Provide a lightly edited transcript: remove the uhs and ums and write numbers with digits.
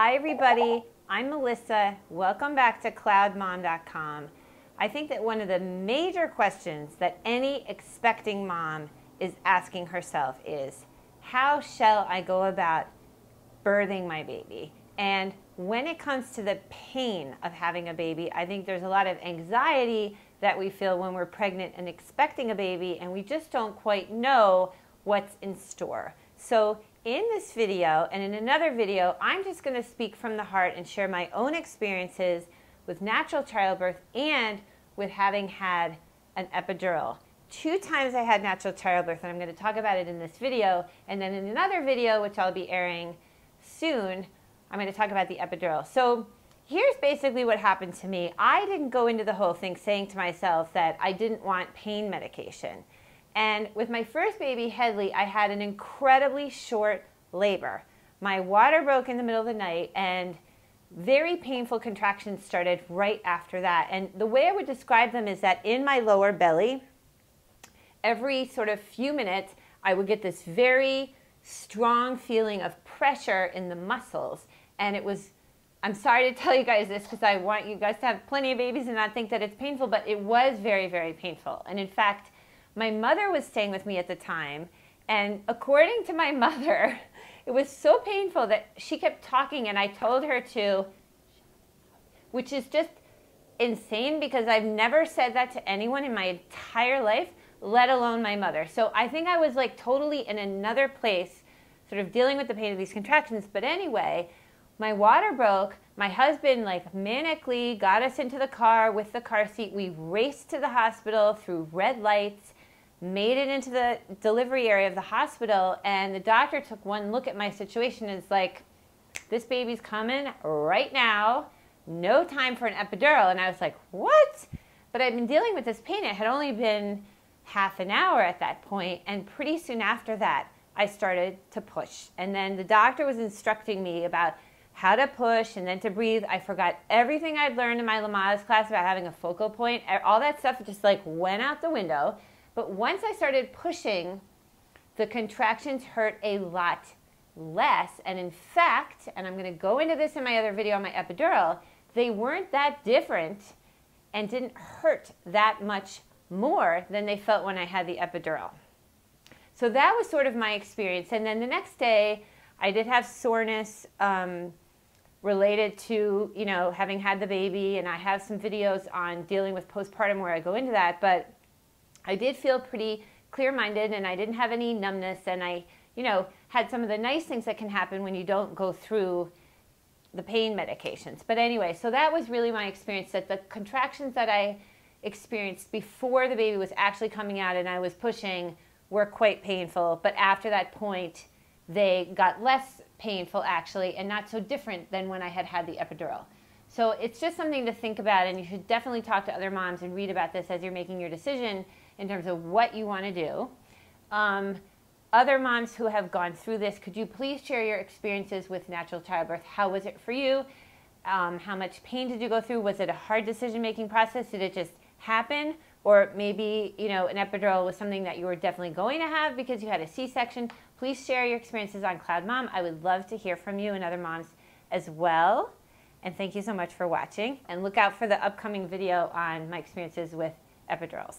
Hi everybody, I'm Melissa. Welcome back to CloudMom.com. I think that one of the major questions that any expecting mom is asking herself is, how shall I go about birthing my baby? And when it comes to the pain of having a baby, I think there's a lot of anxiety that we feel when we're pregnant and expecting a baby, and we just don't quite know what's in store. So in this video and in another video, I'm just going to speak from the heart and share my own experiences with natural childbirth and with having had an epidural. 2 times I had natural childbirth, and I'm going to talk about it in this video. And then in another video, which I'll be airing soon, I'm going to talk about the epidural. So here's basically what happened to me. I didn't go into the whole thing saying to myself that I didn't want pain medication. And with my first baby, Hedley, I had an incredibly short labor. My water broke in the middle of the night, and very painful contractions started right after that. And the way I would describe them is that in my lower belly, every sort of few minutes, I would get this very strong feeling of pressure in the muscles. And it was, I'm sorry to tell you guys this because I want you guys to have plenty of babies and not think that it's painful, but it was very, very painful. And in fact, my mother was staying with me at the time, and according to my mother, it was so painful that she kept talking, and I told her to, which is just insane because I've never said that to anyone in my entire life, let alone my mother. So I think I was like totally in another place, sort of dealing with the pain of these contractions. But anyway, my water broke. My husband like manically got us into the car with the car seat. We raced to the hospital through red lights, made it into the delivery area of the hospital, and the doctor took one look at my situation and is like, this baby's coming right now, no time for an epidural. And I was like, what? But I'd been dealing with this pain. It had only been half an hour at that point, and pretty soon after that, I started to push. And then the doctor was instructing me about how to push and then to breathe. I forgot everything I'd learned in my Lamaze class about having a focal point. All that stuff just like went out the window. But once I started pushing, the contractions hurt a lot less. And in fact, and I'm going to go into this in my other video on my epidural, they weren't that different and didn't hurt that much more than they felt when I had the epidural. So that was sort of my experience. And then the next day, I did have soreness related to, you know, having had the baby. And I have some videos on dealing with postpartum where I go into that. But I did feel pretty clear-minded, and I didn't have any numbness, and I, you know, had some of the nice things that can happen when you don't go through the pain medications. But anyway, so that was really my experience, that the contractions that I experienced before the baby was actually coming out and I was pushing were quite painful. But after that point, they got less painful actually, and not so different than when I had had the epidural. So it's just something to think about, and you should definitely talk to other moms and read about this as you're making your decision in terms of what you want to do. Other moms who have gone through this, could you please share your experiences with natural childbirth? How was it for you? How much pain did you go through? Was it a hard decision-making process? Did it just happen? Or maybe, you know, an epidural was something that you were definitely going to have because you had a C-section. Please share your experiences on CloudMom. I would love to hear from you and other moms as well. And thank you so much for watching. And look out for the upcoming video on my experiences with epidurals.